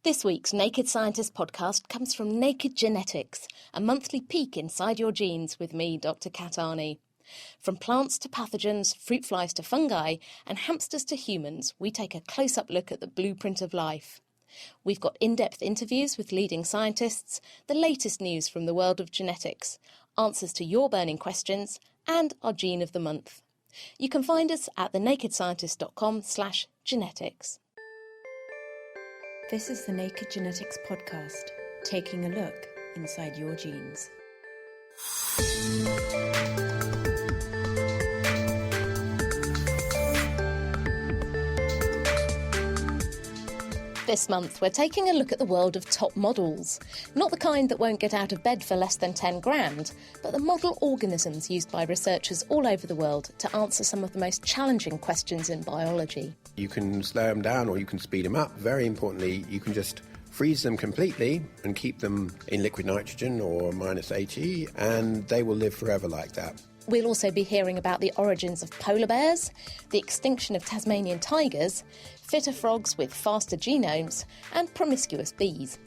This week's Naked Scientist podcast comes from Naked Genetics, a monthly peek inside your genes with me, Dr. Kat Arney. From plants to pathogens, fruit flies to fungi, and hamsters to humans, we take a close-up look at the blueprint of life. We've got in-depth interviews with leading scientists, the latest news from the world of genetics, answers to your burning questions, and our Gene of the Month. You can find us at thenakedscientist.com/genetics. This is the Naked Genetics podcast, taking a look inside your genes. This month, we're taking a look at the world of top models. Not the kind that won't get out of bed for less than 10 grand, but the model organisms used by researchers all over the world to answer some of the most challenging questions in biology. You can slow them down or you can speed them up. Very importantly, you can just freeze them completely and keep them in liquid nitrogen or minus 80, and they will live forever like that. We'll also be hearing about the origins of polar bears, the extinction of Tasmanian tigers, fitter frogs with faster genomes, and promiscuous bees.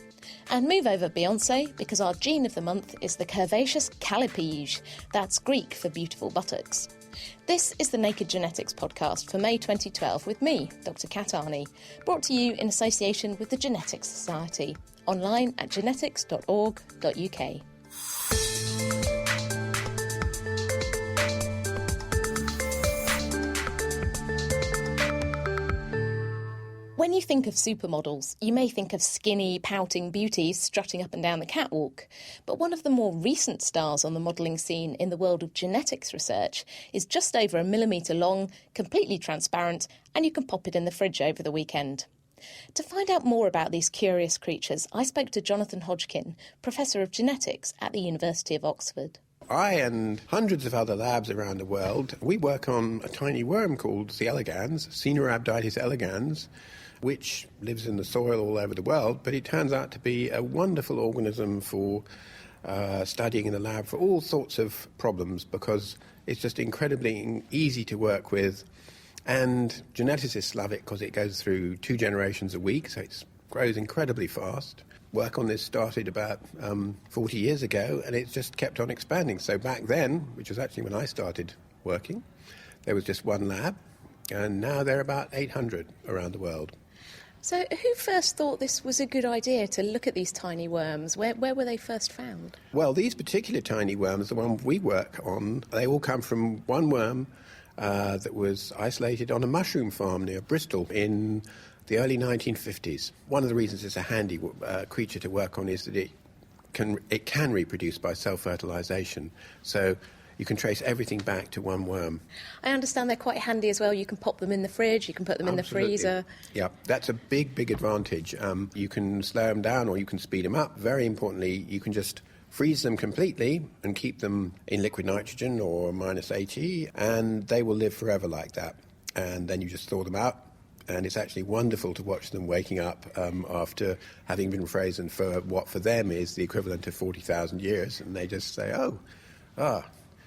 And move over Beyonce, because our gene of the month is the curvaceous callipyge. That's Greek for beautiful buttocks. This is the Naked Genetics podcast for May 2012 with me, Dr. Kat Arney, brought to you in association with the Genetics Society, online at genetics.org.uk. When you think of supermodels, you may think of skinny, pouting beauties strutting up and down the catwalk. But one of the more recent stars on the modelling scene in the world of genetics research is just over 1 millimetre long, completely transparent, and you can pop it in the fridge over the weekend. To find out more about these curious creatures, I spoke to Jonathan Hodgkin, Professor of Genetics at the University of Oxford. I and hundreds of other labs around the world, we work on a tiny worm called C. elegans, Caenorhabditis elegans, which lives in the soil all over the world, but it turns out to be a wonderful organism for studying in the lab for all sorts of problems because it's just incredibly easy to work with, and geneticists love it because it goes through 2 generations a week, so it grows incredibly fast. Work on this started about 40 years ago, and it's just kept on expanding. So back then, which was actually when I started working, there was just one lab, and now there are about 800 around the world. So who first thought this was a good idea to look at these tiny worms? Where were they first found? Well, these particular tiny worms, the one we work on, they all come from one worm that was isolated on a mushroom farm near Bristol in the early 1950s. One of the reasons it's a handy creature to work on is that it can reproduce by self-fertilization. So you can trace everything back to one worm. I understand they're quite handy as well. You can pop them in the fridge, you can put them in the freezer. Yeah, that's a big advantage. You can slow them down or you can speed them up. Very importantly, you can just freeze them completely and keep them in liquid nitrogen or minus 80, and they will live forever like that. And then you just thaw them out, and it's actually wonderful to watch them waking up after having been frozen for what for them is the equivalent of 40,000 years, and they just say,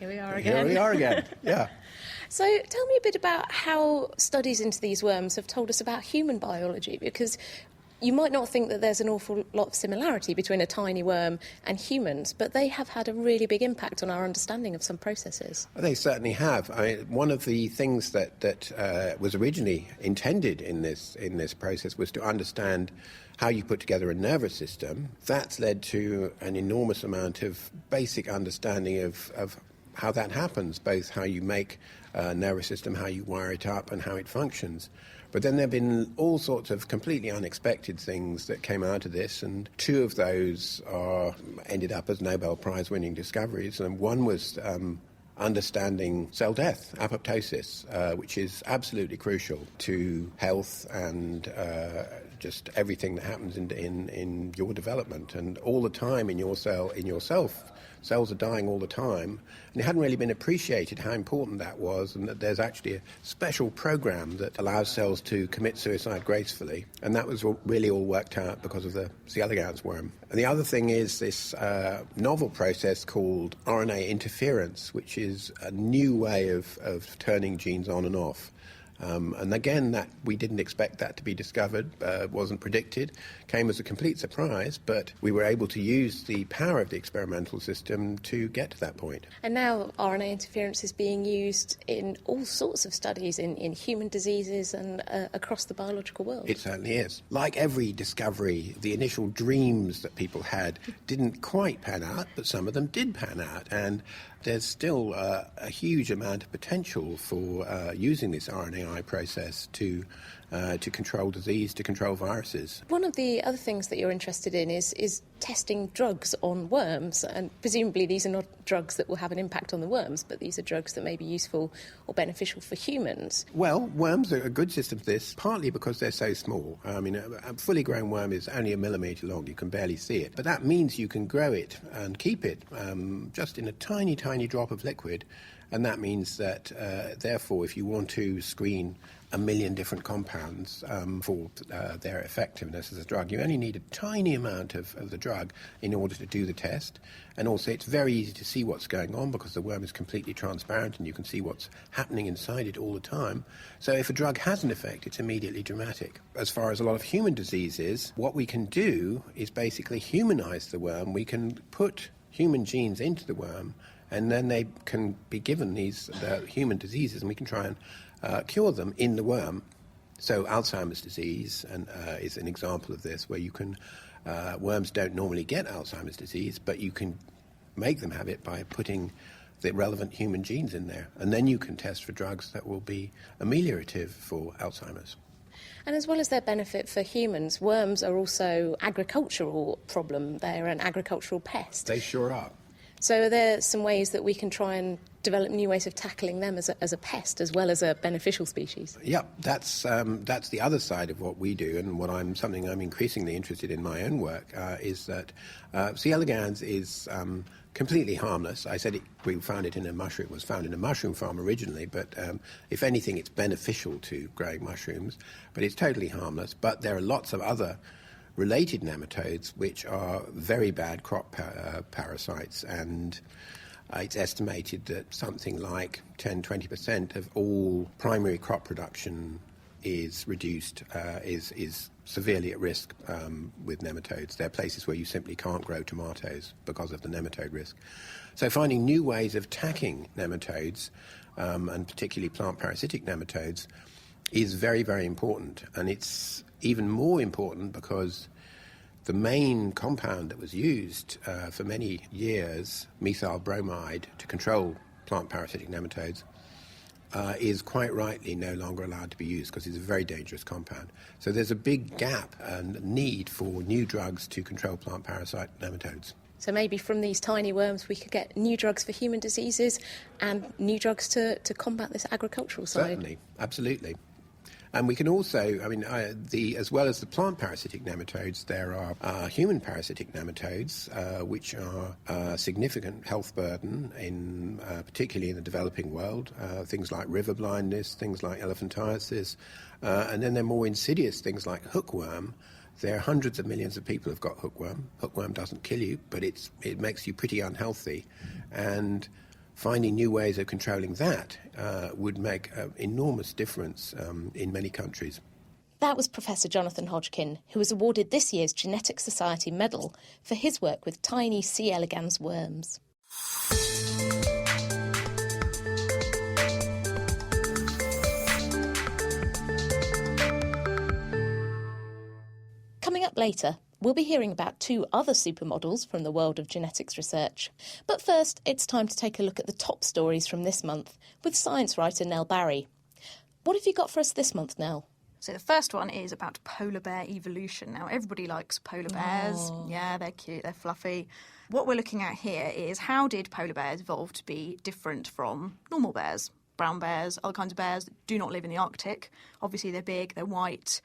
Here we are again. Here we are again, yeah. So tell me a bit about how studies into these worms have told us about human biology, because you might not think that there's an awful lot of similarity between a tiny worm and humans, but they have had a really big impact on our understanding of some processes. They certainly have. One of the things that was originally intended in this process was to understand how you put together a nervous system. That's led to an enormous amount of basic understanding of how that happens, both how you make a nervous system, how you wire it up, and how it functions. But then there have been all sorts of completely unexpected things that came out of this, and 2 of those ended up as Nobel Prize-winning discoveries. And one was understanding cell death, apoptosis, which is absolutely crucial to health and just everything that happens in your development. And all the time in yourself, cells are dying all the time, and it hadn't really been appreciated how important that was, and that there's actually a special program that allows cells to commit suicide gracefully, and that was really all worked out because of the C. elegans worm. And the other thing is this novel process called RNA interference, which is a new way of turning genes on and off. And again, that we didn't expect that to be discovered, wasn't predicted, came as a complete surprise, but we were able to use the power of the experimental system to get to that point. And now RNA interference is being used in all sorts of studies in human diseases and across the biological world. It certainly is. Like every discovery, the initial dreams that people had didn't quite pan out, but some of them did pan out. And there's still a huge amount of potential for using this RNAi process to control disease, to control viruses. One of the other things that you're interested in is testing drugs on worms, and presumably these are not drugs that will have an impact on the worms, but these are drugs that may be useful or beneficial for humans. Well, worms are a good system for this, partly because they're so small. I mean, a fully grown worm is only 1 millimetre long. You can barely see it. But that means you can grow it and keep it just in a tiny, tiny drop of liquid. And that means that, therefore, if you want to screen 1 million different compounds for their effectiveness as a drug, you only need a tiny amount of the drug in order to do the test. And also it's very easy to see what's going on because the worm is completely transparent and you can see what's happening inside it all the time. So if a drug has an effect, it's immediately dramatic. As far as a lot of human diseases, what we can do is basically humanize the worm. We can put human genes into the worm, and then they can be given these human diseases, and we can try and cure them in the worm. So Alzheimer's disease is an example of this, where you can worms don't normally get Alzheimer's disease, but you can make them have it by putting the relevant human genes in there, and then you can test for drugs that will be ameliorative for Alzheimer's. And as well as their benefit for humans, worms are also an agricultural problem. They're an agricultural pest. They sure are. So are there some ways that we can try and develop new ways of tackling them as a pest as well as a beneficial species? Yeah, that's the other side of what we do, and something I'm increasingly interested in my own work is that C. elegans is completely harmless. I said we found it in a mushroom. It was found in a mushroom farm originally, but if anything, it's beneficial to growing mushrooms. But it's totally harmless. But there are lots of other related nematodes which are very bad crop parasites, and it's estimated that something like 10-20% of all primary crop production is reduced, is severely at risk with nematodes. There are places where you simply can't grow tomatoes because of the nematode risk. So finding new ways of attacking nematodes, and particularly plant parasitic nematodes, is very, very important. And it's even more important because the main compound that was used for many years, methyl bromide, to control plant parasitic nematodes, is quite rightly no longer allowed to be used because it's a very dangerous compound. So there's a big gap and need for new drugs to control plant parasite nematodes. So maybe from these tiny worms we could get new drugs for human diseases and new drugs to combat this agricultural side. Certainly, absolutely. And we can also, as well as the plant parasitic nematodes, there are human parasitic nematodes, which are a significant health burden, particularly in the developing world, things like river blindness, things like elephantiasis, and then there are more insidious things like hookworm. There are hundreds of millions of people who've got hookworm. Hookworm doesn't kill you, but it makes you pretty unhealthy. And finding new ways of controlling that would make an enormous difference in many countries. That was Professor Jonathan Hodgkin, who was awarded this year's Genetics Society Medal for his work with tiny C. elegans worms. Coming up later, we'll be hearing about 2 other supermodels from the world of genetics research. But first, it's time to take a look at the top stories from this month with science writer Nell Barry. What have you got for us this month, Nell? So the first one is about polar bear evolution. Now, everybody likes polar bears. Oh. Yeah, they're cute, they're fluffy. What we're looking at here is how did polar bears evolve to be different from normal bears? Brown bears, other kinds of bears that do not live in the Arctic. Obviously, they're big, they're white.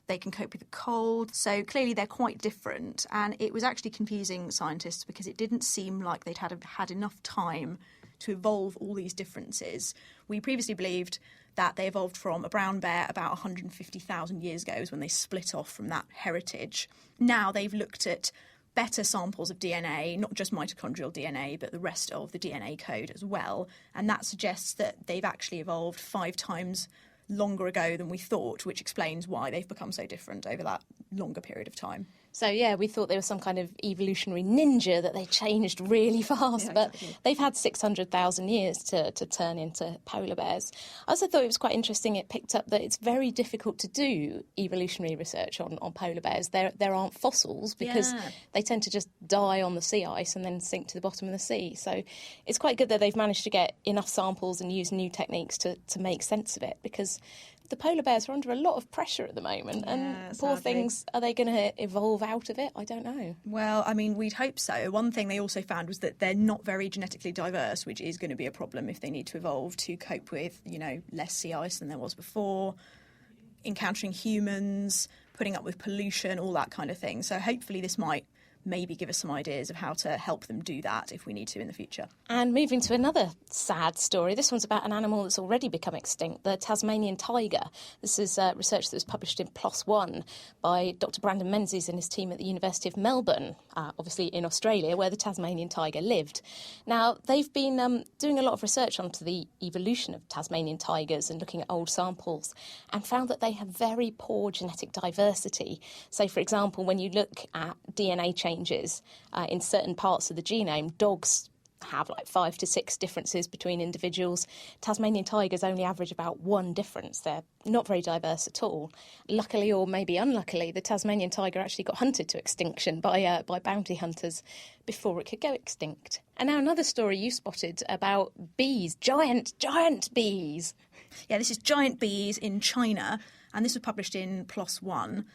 They can cope with the cold, so clearly they're quite different. And it was actually confusing scientists because it didn't seem like they'd had enough time to evolve all these differences. We previously believed that they evolved from a brown bear about 150,000 years ago, is when they split off from that heritage. Now they've looked at better samples of DNA, not just mitochondrial DNA, but the rest of the DNA code as well. And that suggests that they've actually evolved 5 times longer ago than we thought, which explains why they've become so different over that longer period of time. So, yeah, we thought they were some kind of evolutionary ninja, that they changed really fast, but they've had 600,000 years to turn into polar bears. I also thought it was quite interesting, it picked up that it's very difficult to do evolutionary research on polar bears. There aren't fossils because they tend to just die on the sea ice and then sink to the bottom of the sea. So it's quite good that they've managed to get enough samples and use new techniques to make sense of it, because the polar bears are under a lot of pressure at the moment, and poor things, are they going to evolve out of it? I don't know. Well, I mean, we'd hope so. One thing they also found was that they're not very genetically diverse, which is going to be a problem if they need to evolve to cope with, less sea ice than there was before, encountering humans, putting up with pollution, all that kind of thing. So hopefully this might maybe give us some ideas of how to help them do that if we need to in the future. And moving to another sad story, this one's about an animal that's already become extinct, the Tasmanian tiger. This is research that was published in PLOS ONE by Dr. Brandon Menzies and his team at the University of Melbourne, obviously in Australia, where the Tasmanian tiger lived. Now, they've been doing a lot of research onto the evolution of Tasmanian tigers and looking at old samples, and found that they have very poor genetic diversity. So, for example, when you look at DNA changes in certain parts of the genome, dogs have like 5 to 6 differences between individuals. Tasmanian tigers only average about 1 difference. They're not very diverse at all. Luckily, or maybe unluckily, the Tasmanian tiger actually got hunted to extinction by bounty hunters before it could go extinct. And now another story you spotted about bees, giant bees. Yeah, this is giant bees in China, and this was published in PLOS ONE.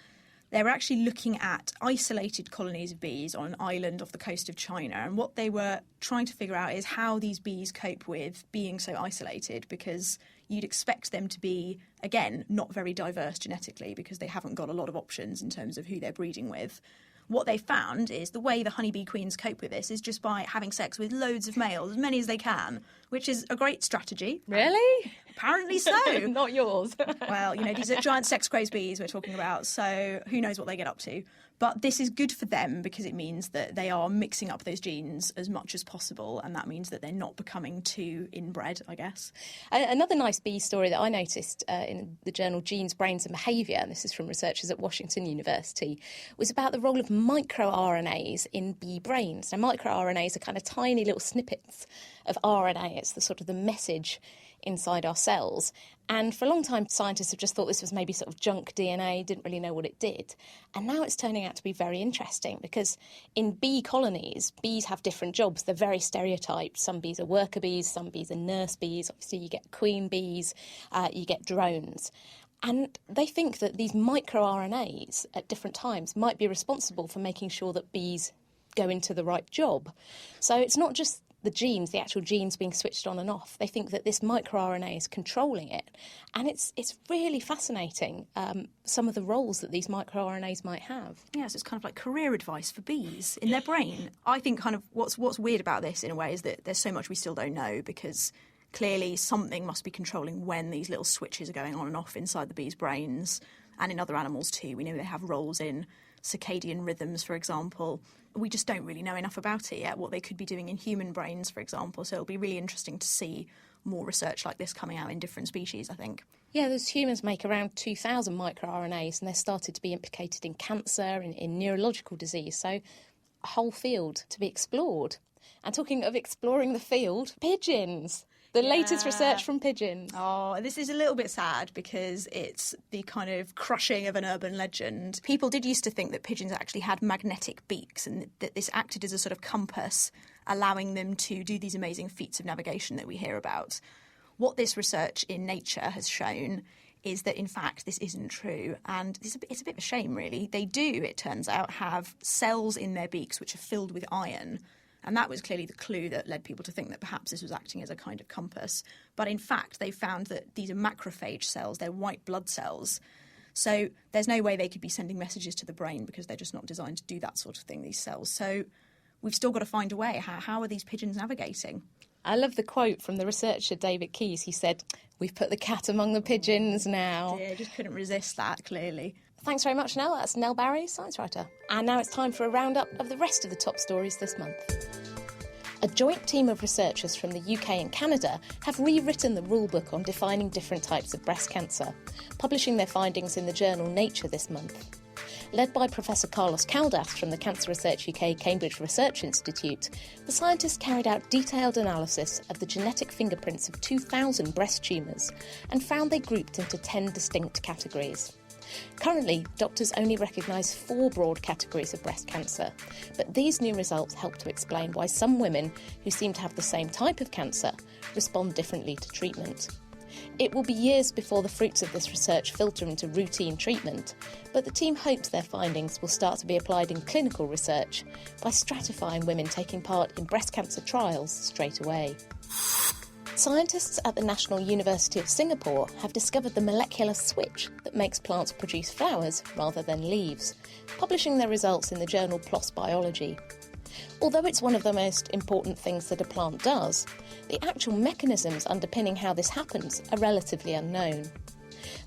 They were actually looking at isolated colonies of bees on an island off the coast of China. And what they were trying to figure out is how these bees cope with being so isolated, because you'd expect them to be, again, not very diverse genetically because they haven't got a lot of options in terms of who they're breeding with. What they found is the way the honeybee queens cope with this is just by having sex with loads of males, as many as they can, which is a great strategy. Really? Apparently so. Not yours. Well, these are giant sex-crazed bees we're talking about, so who knows what they get up to. But this is good for them because it means that they are mixing up those genes as much as possible, and that means that they're not becoming too inbred, I guess. Another nice bee story that I noticed in the journal Genes, Brains and Behaviour, and this is from researchers at Washington University, was about the role of microRNAs in bee brains. Now, microRNAs are kind of tiny little snippets of RNA. It's the sort of the message inside our cells. And for a long time, scientists have just thought this was maybe sort of junk DNA, didn't really know what it did. And now it's turning out to be very interesting because in bee colonies, bees have different jobs. They're very stereotyped. Some bees are worker bees, some bees are nurse bees. Obviously, you get queen bees, you get drones. And they think that these microRNAs at different times might be responsible for making sure that bees go into the right job. So it's not just the genes, the actual genes being switched on and off. They think that this microRNA is controlling it. And it's really fascinating, some of the roles that these microRNAs might have. Yeah, so it's kind of like career advice for bees in their brain. I think kind of what's weird about this in a way is that there's so much we still don't know, because clearly something must be controlling when these little switches are going on and off inside the bees' brains, and in other animals too. We know they have roles in circadian rhythms, for example. We just don't really know enough about it yet, what they could be doing in human brains, for example. So it'll be really interesting to see more research like this coming out in different species, I think. Yeah, those humans make around 2,000 microRNAs, and they're started to be implicated in cancer, in neurological disease. So a whole field to be explored. And talking of exploring the field, pigeons. The latest research from pigeons. Oh, this is a little bit sad because it's the kind of crushing of an urban legend. People did used to think that pigeons actually had magnetic beaks and that this acted as a sort of compass, allowing them to do these amazing feats of navigation that we hear about. What this research in Nature has shown is that, in fact, this isn't true. And it's a bit of a shame, really. They do, it turns out, have cells in their beaks which are filled with iron. And that was clearly the clue that led people to think that perhaps this was acting as a kind of compass. But in fact, they found that these are macrophage cells, they're white blood cells. So there's no way they could be sending messages to the brain because they're just not designed to do that sort of thing, these cells. So we've still got to find a way. How are these pigeons navigating? I love the quote from the researcher David Keyes. He said, "We've put the cat among the pigeons now." Yeah, just couldn't resist that, clearly. Thanks very much, Nell. That's Nell Barry, science writer. And now it's time for a roundup of the rest of the top stories this month. A joint team of researchers from the UK and Canada have rewritten the rulebook on defining different types of breast cancer, publishing their findings in the journal Nature this month. Led by Professor Carlos Caldas from the Cancer Research UK Cambridge Research Institute, the scientists carried out detailed analysis of the genetic fingerprints of 2,000 breast tumours and found they grouped into 10 distinct categories. Currently, doctors only recognise 4 broad categories of breast cancer, but these new results help to explain why some women who seem to have the same type of cancer respond differently to treatment. It will be years before the fruits of this research filter into routine treatment, but the team hopes their findings will start to be applied in clinical research by stratifying women taking part in breast cancer trials straight away. Scientists at the National University of Singapore have discovered the molecular switch that makes plants produce flowers rather than leaves, publishing their results in the journal PLOS Biology. Although it's one of the most important things that a plant does, the actual mechanisms underpinning how this happens are relatively unknown.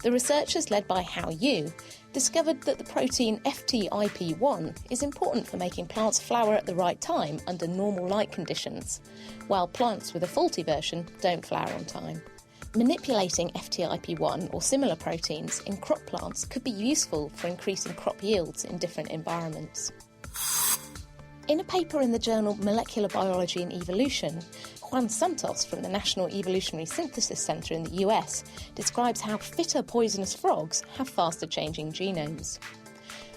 The researchers, led by Hao Yu, discovered that the protein FTIP1 is important for making plants flower at the right time under normal light conditions, while plants with a faulty version don't flower on time. Manipulating FTIP1 or similar proteins in crop plants could be useful for increasing crop yields in different environments. In a paper in the journal Molecular Biology and Evolution, Juan Santos from the National Evolutionary Synthesis Center in the US describes how fitter poisonous frogs have faster changing genomes.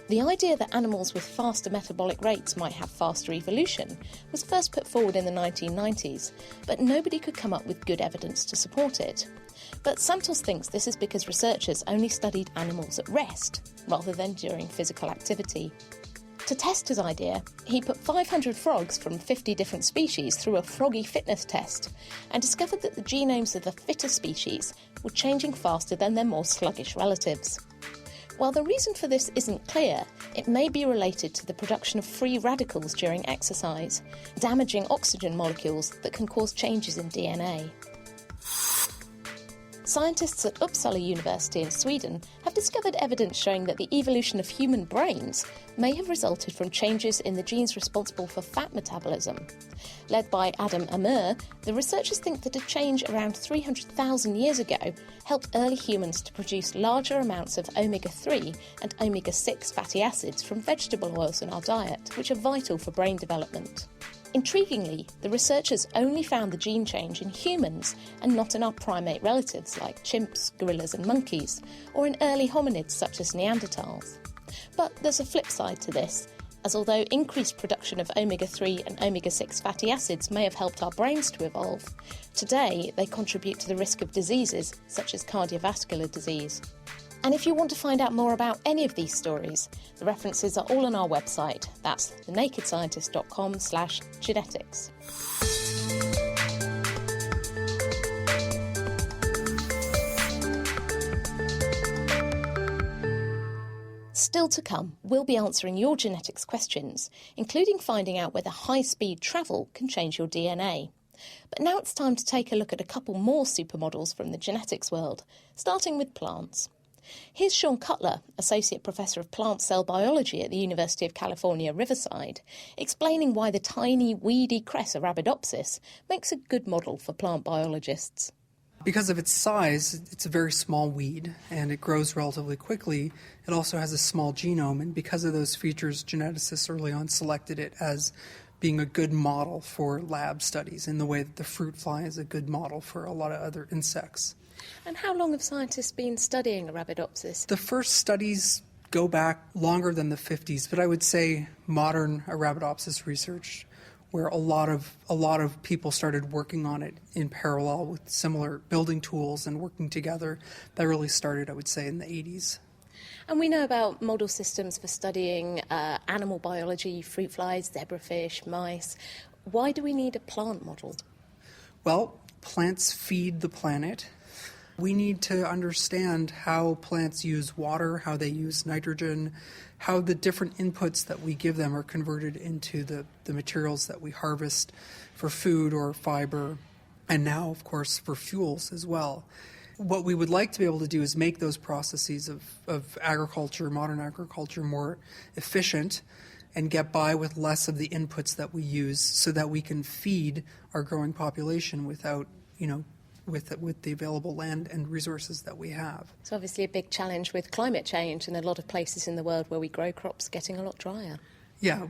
The idea that animals with faster metabolic rates might have faster evolution was first put forward in the 1990s, but nobody could come up with good evidence to support it. But Santos thinks this is because researchers only studied animals at rest, rather than during physical activity. To test his idea, he put 500 frogs from 50 different species through a froggy fitness test and discovered that the genomes of the fitter species were changing faster than their more sluggish relatives. While the reason for this isn't clear, it may be related to the production of free radicals during exercise, damaging oxygen molecules that can cause changes in DNA. Scientists at Uppsala University in Sweden have discovered evidence showing that the evolution of human brains may have resulted from changes in the genes responsible for fat metabolism. Led by Adam Amur, the researchers think that a change around 300,000 years ago helped early humans to produce larger amounts of omega-3 and omega-6 fatty acids from vegetable oils in our diet, which are vital for brain development. Intriguingly, the researchers only found the gene change in humans and not in our primate relatives like chimps, gorillas and monkeys, or in early hominids such as Neanderthals. But there's a flip side to this, as although increased production of omega-3 and omega-6 fatty acids may have helped our brains to evolve, today they contribute to the risk of diseases such as cardiovascular disease. And if you want to find out more about any of these stories, the references are all on our website. That's thenakedscientist.com/genetics. Still to come, we'll be answering your genetics questions, including finding out whether high-speed travel can change your DNA. But now it's time to take a look at a couple more supermodels from the genetics world, starting with plants. Here's Sean Cutler, Associate Professor of Plant Cell Biology at the University of California, Riverside, explaining why the tiny, weedy cress Arabidopsis makes a good model for plant biologists. Because of its size, it's a very small weed, and it grows relatively quickly. It also has a small genome, and because of those features, geneticists early on selected it as being a good model for lab studies, in the way that the fruit fly is a good model for a lot of other insects. And how long have scientists been studying Arabidopsis? The first studies go back longer than the 50s, but I would say modern Arabidopsis research, where a lot of people started working on it in parallel with similar building tools and working together. That really started, I would say, in the 80s. And we know about model systems for studying animal biology, fruit flies, zebrafish, mice. Why do we need a plant model? Well, plants feed the planet. We need to understand how plants use water, how they use nitrogen, how the different inputs that we give them are converted into the materials that we harvest for food or fiber, and now, of course, for fuels as well. What we would like to be able to do is make those processes of agriculture, modern agriculture, more efficient and get by with less of the inputs that we use so that we can feed our growing population without, with the available land and resources that we have. It's obviously a big challenge with climate change and a lot of places in the world where we grow crops getting a lot drier. Yeah,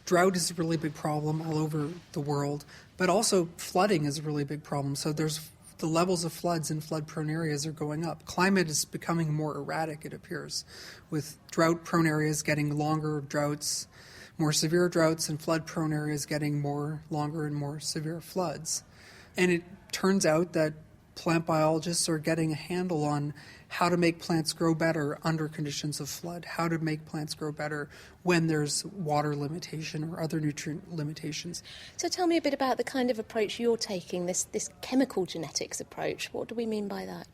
drought is a really big problem all over the world, but also flooding is a really big problem. So the levels of floods in flood-prone areas are going up. Climate is becoming more erratic, it appears, with drought-prone areas getting longer droughts, more severe droughts, and flood-prone areas getting longer and more severe floods. And it turns out that plant biologists are getting a handle on how to make plants grow better under conditions of flood, how to make plants grow better when there's water limitation or other nutrient limitations. So tell me a bit about the kind of approach you're taking, this chemical genetics approach. What do we mean by that?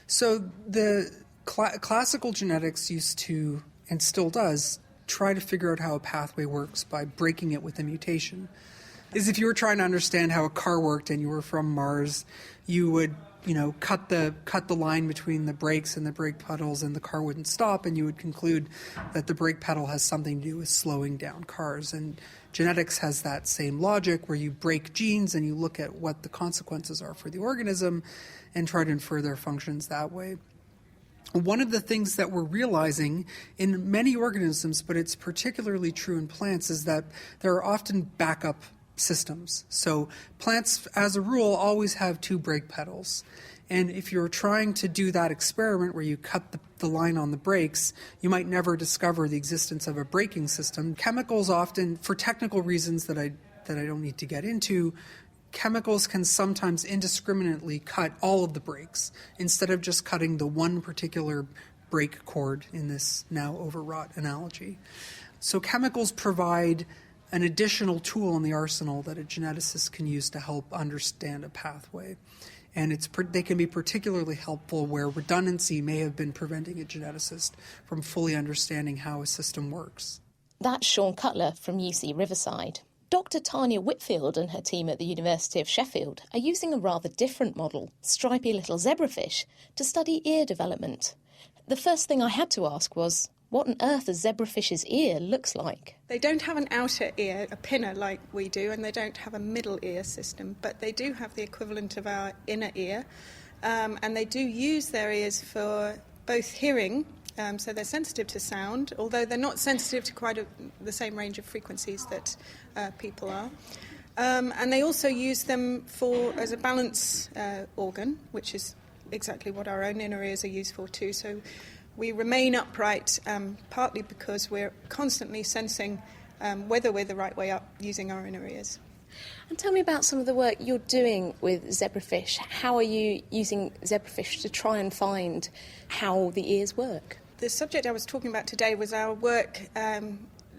So the classical genetics used to, and still does, try to figure out how a pathway works by breaking it with a mutation. Is if you were trying to understand how a car worked and you were from Mars, you would cut the line between the brakes and the brake pedals, and the car wouldn't stop, and you would conclude that the brake pedal has something to do with slowing down cars. And genetics has that same logic where you break genes and you look at what the consequences are for the organism and try to infer their functions that way. One of the things that we're realizing in many organisms, but it's particularly true in plants, is that there are often backup systems. So plants, as a rule, always have two brake pedals. And if you're trying to do that experiment where you cut the line on the brakes, you might never discover the existence of a braking system. Chemicals often, for technical reasons that I don't need to get into, chemicals can sometimes indiscriminately cut all of the brakes instead of just cutting the one particular brake cord in this now overwrought analogy. So chemicals provide an additional tool in the arsenal that a geneticist can use to help understand a pathway. And they can be particularly helpful where redundancy may have been preventing a geneticist from fully understanding how a system works. That's Sean Cutler from UC Riverside. Dr. Tanya Whitfield and her team at the University of Sheffield are using a rather different model, stripy little zebrafish, to study ear development. The first thing I had to ask was, what on earth a zebrafish's ear looks like? They don't have an outer ear, a pinna like we do, and they don't have a middle ear system, but they do have the equivalent of our inner ear, and they do use their ears for both hearing, so they're sensitive to sound, although they're not sensitive to quite the same range of frequencies that people are. And they also use them as a balance organ, which is exactly what our own inner ears are used for too. So we remain upright, partly because we're constantly sensing whether we're the right way up using our inner ears. And tell me about some of the work you're doing with zebrafish. How are you using zebrafish to try and find how the ears work? The subject I was talking about today was our work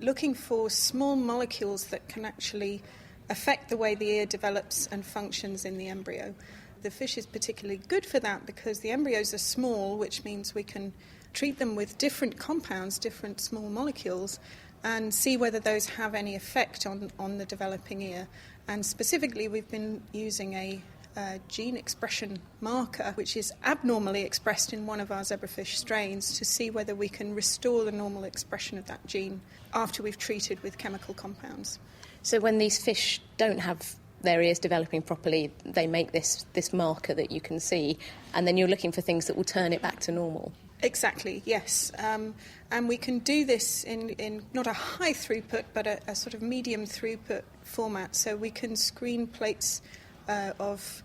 looking for small molecules that can actually affect the way the ear develops and functions in the embryo. The fish is particularly good for that because the embryos are small, which means we can treat them with different compounds, different small molecules, and see whether those have any effect on the developing ear. And specifically, we've been using a gene expression marker, which is abnormally expressed in one of our zebrafish strains, to see whether we can restore the normal expression of that gene after we've treated with chemical compounds. So when these fish don't have their ears developing properly, they make this marker that you can see, and then you're looking for things that will turn it back to normal. Exactly, yes. And we can do this in not a high throughput, but a sort of medium throughput format. So we can screen plates of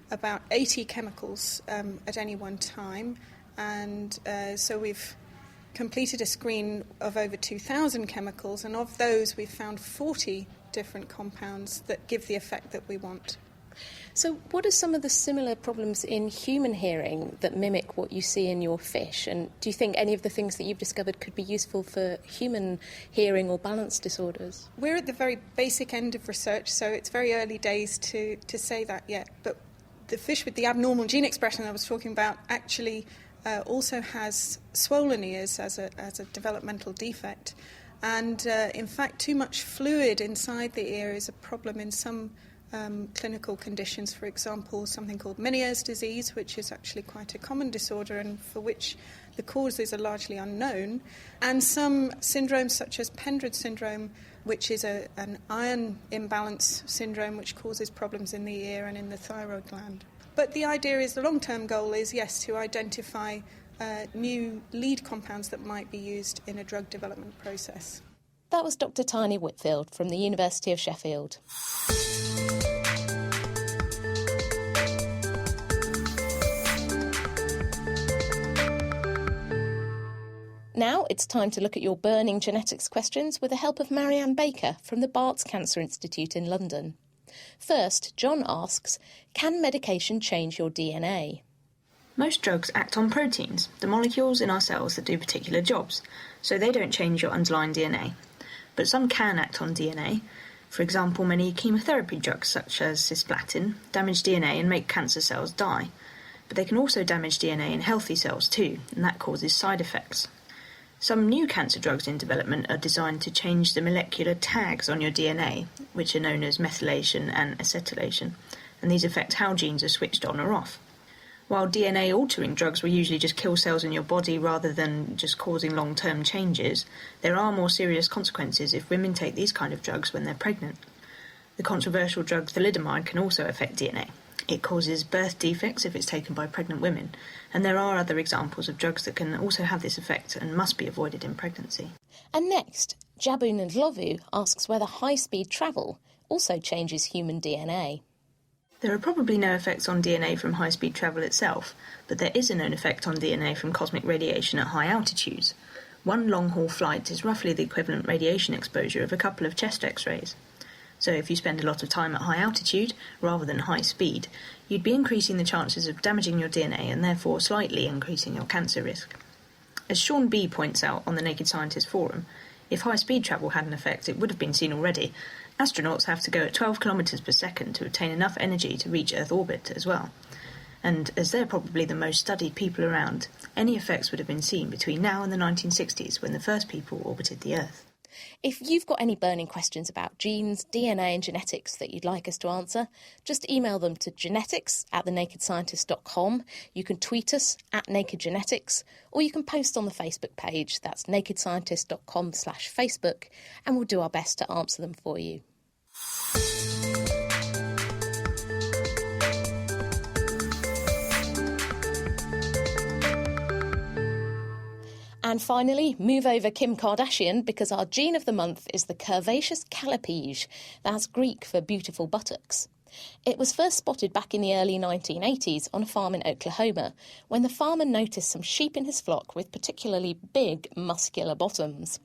about 80 chemicals at any one time. And so we've completed a screen of over 2,000 chemicals, and of those we've found 40 different compounds that give the effect that we want. So what are some of the similar problems in human hearing that mimic what you see in your fish? And do you think any of the things that you've discovered could be useful for human hearing or balance disorders? We're at the very basic end of research, so it's very early days to say that yet. But the fish with the abnormal gene expression I was talking about actually also has swollen ears as a developmental defect. And in fact, too much fluid inside the ear is a problem in some clinical conditions. For example, something called Meniere's disease, which is actually quite a common disorder and for which The causes are largely unknown, and some syndromes such as Pendred syndrome, which is an iron imbalance syndrome which causes problems in the ear and in the thyroid gland. But the idea is, the long-term goal is, yes, to identify new lead compounds that might be used in a drug development process. That was Dr. Tiny Whitfield from the University of Sheffield. Now it's time to look at your burning genetics questions with the help of Marianne Baker from the Barts Cancer Institute in London. First, John asks, can medication change your DNA? Most drugs act on proteins, the molecules in our cells that do particular jobs, so they don't change your underlying DNA. But some can act on DNA. For example, many chemotherapy drugs such as cisplatin damage DNA and make cancer cells die. But they can also damage DNA in healthy cells too, and that causes side effects. Some new cancer drugs in development are designed to change the molecular tags on your DNA, which are known as methylation and acetylation, and these affect how genes are switched on or off. While DNA-altering drugs will usually just kill cells in your body rather than just causing long-term changes, there are more serious consequences if women take these kind of drugs when they're pregnant. The controversial drug thalidomide can also affect DNA. It causes birth defects if it's taken by pregnant women, and there are other examples of drugs that can also have this effect and must be avoided in pregnancy. And next, Jabun and Lovu asks whether high-speed travel also changes human DNA. There are probably no effects on DNA from high-speed travel itself, but there is a known effect on DNA from cosmic radiation at high altitudes. One long-haul flight is roughly the equivalent radiation exposure of a couple of chest X-rays. So if you spend a lot of time at high altitude, rather than high speed, you'd be increasing the chances of damaging your DNA and therefore slightly increasing your cancer risk. As Sean B points out on the Naked Scientist forum, if high-speed travel had an effect, it would have been seen already. Astronauts have to go at 12 kilometres per second to obtain enough energy to reach Earth orbit as well. And as they're probably the most studied people around, any effects would have been seen between now and the 1960s when the first people orbited the Earth. If you've got any burning questions about genes, DNA and genetics that you'd like us to answer, just email them to genetics@thenakedscientist.com. You can tweet us @nakedgenetics, or you can post on the Facebook page. That's nakedscientist.com/Facebook, and we'll do our best to answer them for you. And finally, move over Kim Kardashian, because our gene of the month is the curvaceous callipyge. That's Greek for beautiful buttocks. It was first spotted back in the early 1980s on a farm in Oklahoma, when the farmer noticed some sheep in his flock with particularly big, muscular bottoms.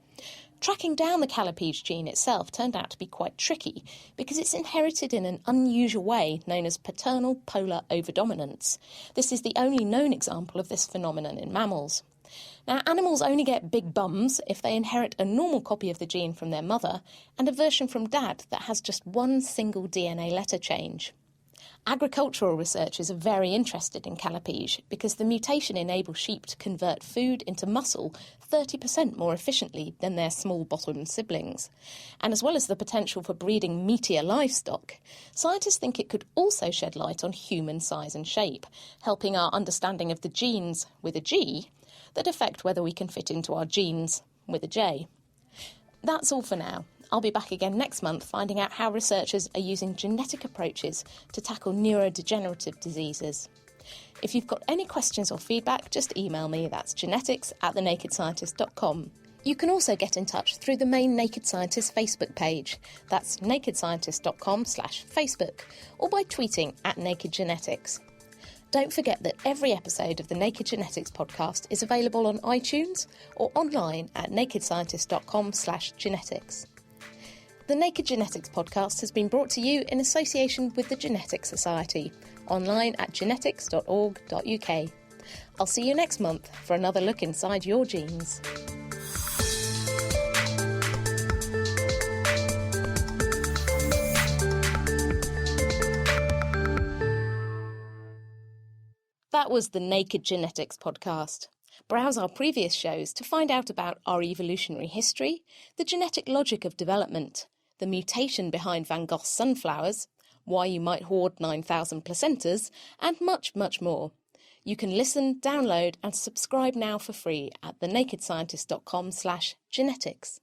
Tracking down the callipyge gene itself turned out to be quite tricky, because it's inherited in an unusual way known as paternal polar overdominance. This is the only known example of this phenomenon in mammals. Now, animals only get big bums if they inherit a normal copy of the gene from their mother and a version from dad that has just one single DNA letter change. Agricultural researchers are very interested in callipyge because the mutation enables sheep to convert food into muscle 30% more efficiently than their small-bottomed siblings. And as well as the potential for breeding meatier livestock, scientists think it could also shed light on human size and shape, helping our understanding of the genes, with a G, that affect whether we can fit into our genes, with a J. That's all for now. I'll be back again next month finding out how researchers are using genetic approaches to tackle neurodegenerative diseases. If you've got any questions or feedback, just email me. That's genetics@thenakedscientist.com. You can also get in touch through the main Naked Scientist Facebook page. That's nakedscientist.com/Facebook, or by tweeting @nakedgenetics. Don't forget that every episode of the Naked Genetics podcast is available on iTunes or online at nakedscientist.com/genetics. The Naked Genetics podcast has been brought to you in association with the Genetics Society, online at genetics.org.uk. I'll see you next month for another look inside your genes. That was the Naked Genetics podcast. Browse our previous shows to find out about our evolutionary history, the genetic logic of development, the mutation behind Van Gogh's sunflowers, why you might hoard 9,000 placentas, and much, much more. You can listen, download and subscribe now for free at thenakedscientist.com/genetics.